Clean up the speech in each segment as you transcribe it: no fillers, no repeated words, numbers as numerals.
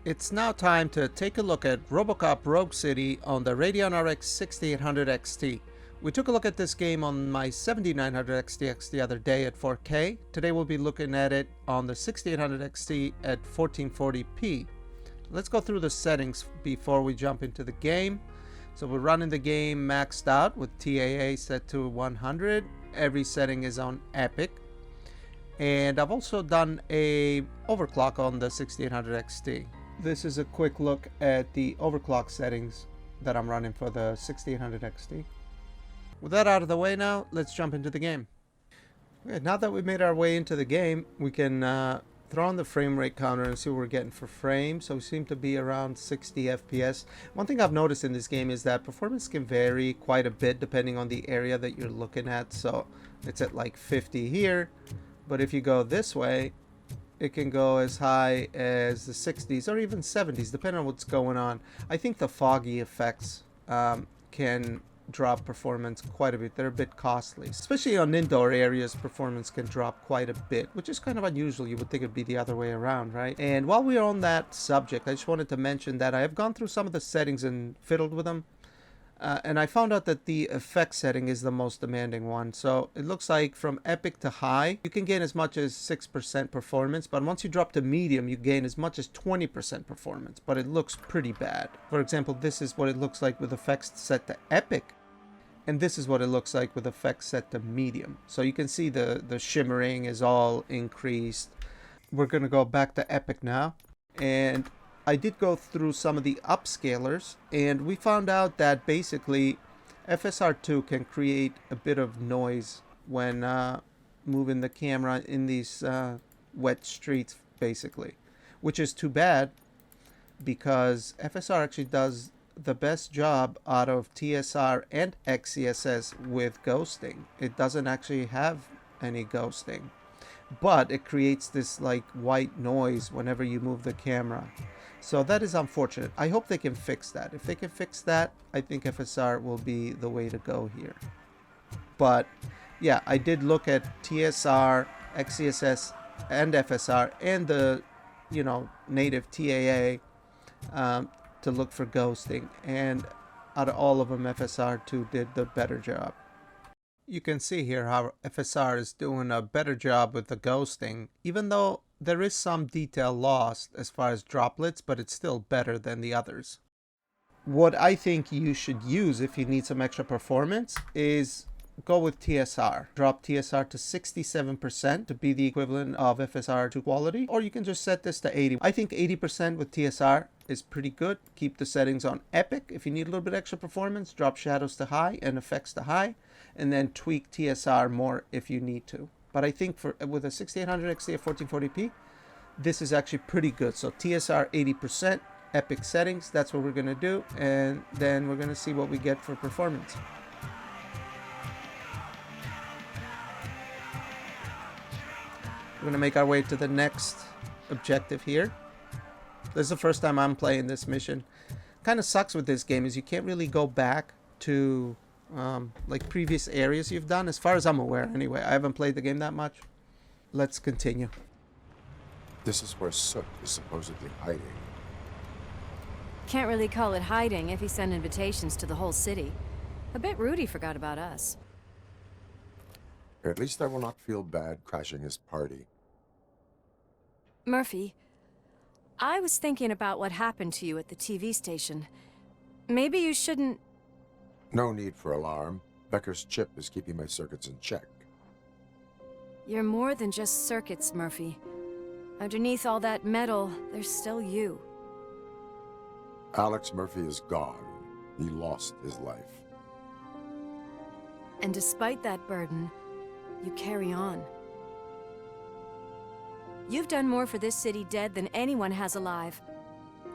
It's now time to take a look at RoboCop Rogue City on the Radeon RX 6800 XT. We took a look at this game on my 7900 XTX the other day at 4K. Today we'll be looking at it on the 6800 XT at 1440p. Let's go through the settings before we jump into the game. So we're running the game maxed out with TAA set to 100. Every setting is on Epic. And I've also done a overclock on the 6800 XT. This is a quick look at the overclock settings that I'm running for the 6800 XT. With that out of the way now, let's jump into the game. Okay, now that we've made our way into the game, we can throw on the frame rate counter and see what we're getting for frames. So we seem to be around 60 FPS. One thing I've noticed in this game is that performance can vary quite a bit depending on the area that you're looking at. So it's at like 50 here, but if you go this way, it can go as high as the 60s or even 70s, depending on what's going on. I think the foggy effects can drop performance quite a bit. They're a bit costly, especially on indoor areas. Performance can drop quite a bit, which is kind of unusual. You would think it'd be the other way around, right? And while we're on that subject, I just wanted to mention that I have gone through some of the settings and fiddled with them. And I found out that the effect setting is the most demanding one. So it looks like from epic to high, you can gain as much as 6% performance. But once you drop to medium, you gain as much as 20% performance. But it looks pretty bad. For example, this is what it looks like with effects set to epic. And this is what it looks like with effects set to medium. So you can see the shimmering is all increased. We're going to go back to epic now. And I did go through some of the upscalers, and we found out that basically FSR2 can create a bit of noise when moving the camera in these wet streets, basically, which is too bad because FSR actually does the best job out of TSR and XCSS with ghosting. It doesn't actually have any ghosting, but it creates this like white noise whenever you move the camera. So that is unfortunate. I hope they can fix that. If they can fix that, I think FSR will be the way to go here. But yeah, I did look at TSR, XCSS, and FSR, and the native TAA to look for ghosting. And out of all of them, FSR2 did the better job. You can see here how FSR is doing a better job with the ghosting, even though there is some detail lost as far as droplets, but it's still better than the others. What I think you should use if you need some extra performance is go with TSR. Drop TSR to 67% to be the equivalent of FSR2 quality, or you can just set this to 80. I think 80% with TSR is pretty good. Keep the settings on epic. If you need a little bit extra performance, drop shadows to high and effects to high, and then tweak TSR more if you need to. But I think with a 6800 XT at 1440p, this is actually pretty good. So TSR 80%, epic settings, that's what we're going to do. And then we're going to see what we get for performance. We're going to make our way to the next objective here. This is the first time I'm playing this mission. Kind of sucks with this game is you can't really go back to like previous areas you've done, as far as I'm aware anyway. I haven't played the game that much. Let's continue. This is where Soot is supposedly hiding. Can't really call it hiding if he sent invitations to the whole city. A bit rude he forgot about us. At least I will not feel bad crashing his party. Murphy, I was thinking about what happened to you at the TV station. Maybe you shouldn't... No need for alarm. Becker's chip is keeping my circuits in check. You're more than just circuits, Murphy. Underneath all that metal, there's still you. Alex Murphy is gone. He lost his life. And despite that burden, you carry on. You've done more for this city dead than anyone has alive.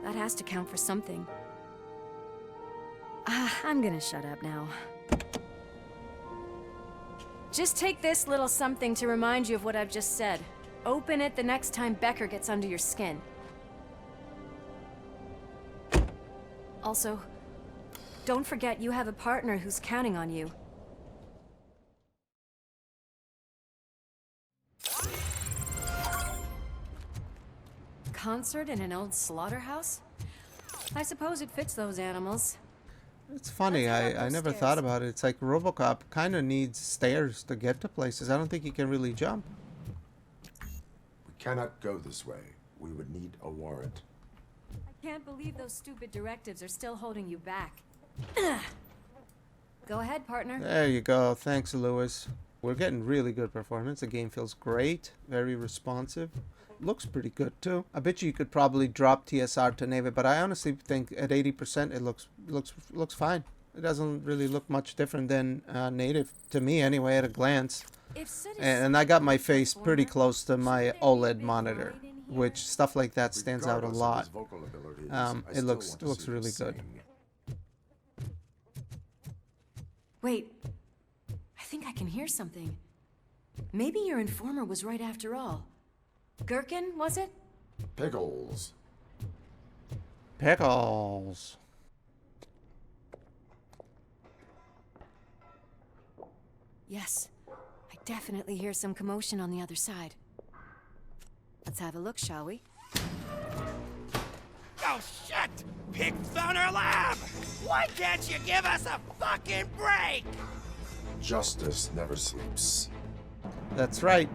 That has to count for something. I'm gonna shut up now. Just take this little something to remind you of what I've just said. Open it the next time Becker gets under your skin. Also, don't forget you have a partner who's counting on you. concert in an old slaughterhouse? I suppose it fits those animals. It's funny, Let's head up I those never stairs. thought about it. It's like RoboCop kind of needs stairs to get to places. I don't think he can really jump. We cannot go this way. We would need a warrant. I can't believe those stupid directives are still holding you back. Go ahead, partner. There you go. Thanks, Lewis. We're getting really good performance. The game feels great. Very responsive. Looks pretty good too. I bet you could probably drop TSR to native, but I honestly think at 80% it looks fine. It doesn't really look much different than native to me anyway at a glance. And I got my face pretty close to my OLED monitor, which stuff like that stands out a Regardless of lot. his vocal abilities, I It still looks want to see him really good. sing. Wait, I think I can hear something. Maybe your informer was right after all. Gherkin, was it? Pickles. Pickles. Yes, I definitely hear some commotion on the other side. Let's have a look, shall we? Oh shit! Pigs on our lab! Why can't you give us a fucking break? Justice never sleeps. That's right.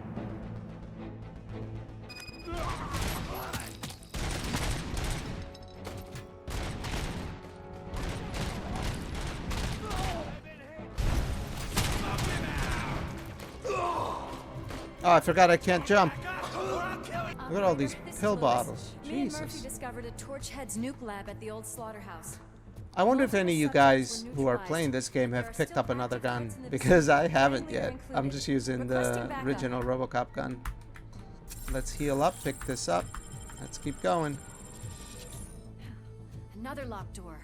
Oh, I forgot I can't jump. Look at all these This is pill Lewis. bottles. Me and Murphy Jesus. discovered a Torchhead's nuke lab at the old slaughterhouse. I wonder if any of you Multiple guys subjects who were are playing this game neutralized, have but there picked are up still another active gun, threats in the because I vicinity. haven't Mainly are yet. I'm included. just using Requesting the backup. original RoboCop gun. Let's heal up, pick this up. Let's keep going. Another locked door.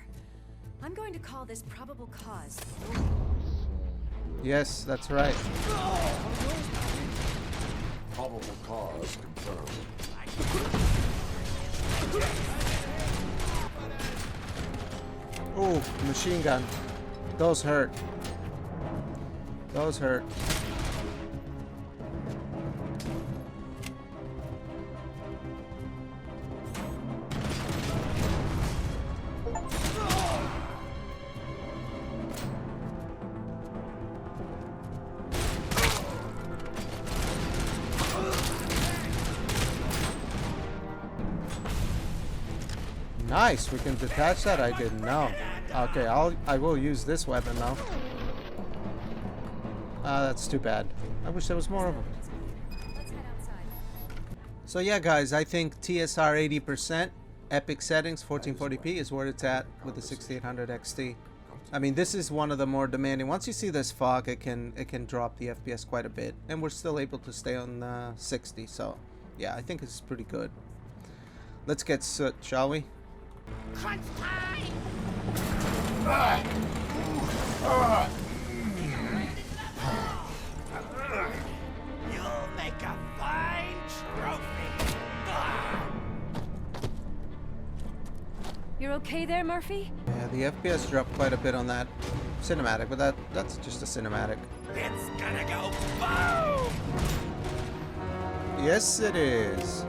I'm going to call this probable cause. Yes, that's right. Probable cause confirmed. Ooh, machine gun. Those hurt. Those hurt. Nice, we can detach that. I didn't know. Okay, I will use this weapon though. That's too bad. I wish there was more of them. Let's head outside. So yeah, guys, I think TSR 80%, epic settings, 1440p is where it's at with the 6800 XT. I mean, this is one of the more demanding. Once you see this fog, it can drop the FPS quite a bit, and we're still able to stay on 60. So yeah, I think it's pretty good. Let's get soot, shall we? Crunch time! You'll make a fine trophy! You're okay there, Murphy? Yeah, the FPS dropped quite a bit on that cinematic, but that's just a cinematic. It's gonna go boom! Yes, it is.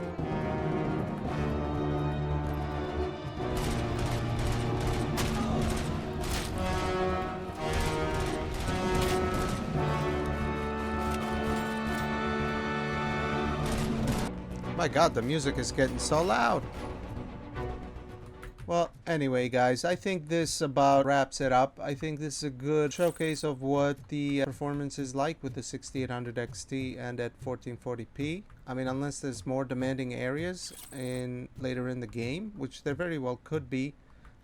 My God, the music is getting so loud. Well, anyway, guys, I think this about wraps it up. I think this is a good showcase of what the performance is like with the 6800 XT and at 1440p. I mean, unless there's more demanding areas later in the game, which there very well could be,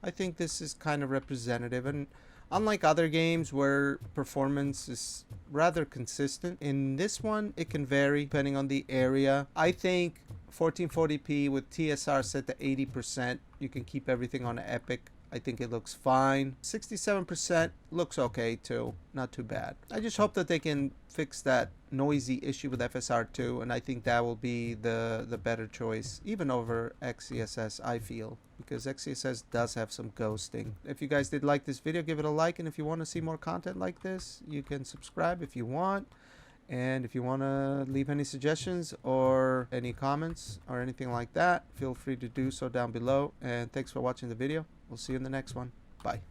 I think this is kind of representative. And unlike other games where performance is rather consistent, in this one it can vary depending on the area. I think 1440p with TSR set to 80%, you can keep everything on epic. I think it looks fine. 67% looks okay too, not too bad. I just hope that they can fix that noisy issue with FSR2, and I think that will be the better choice, even over XeSS, I feel, because XeSS does have some ghosting. If you guys did like this video, give it a like, and if you want to see more content like this, you can subscribe if you want. And if you want to leave any suggestions or any comments or anything like that, feel free to do so down below. And thanks for watching the video. We'll see you in the next one. Bye.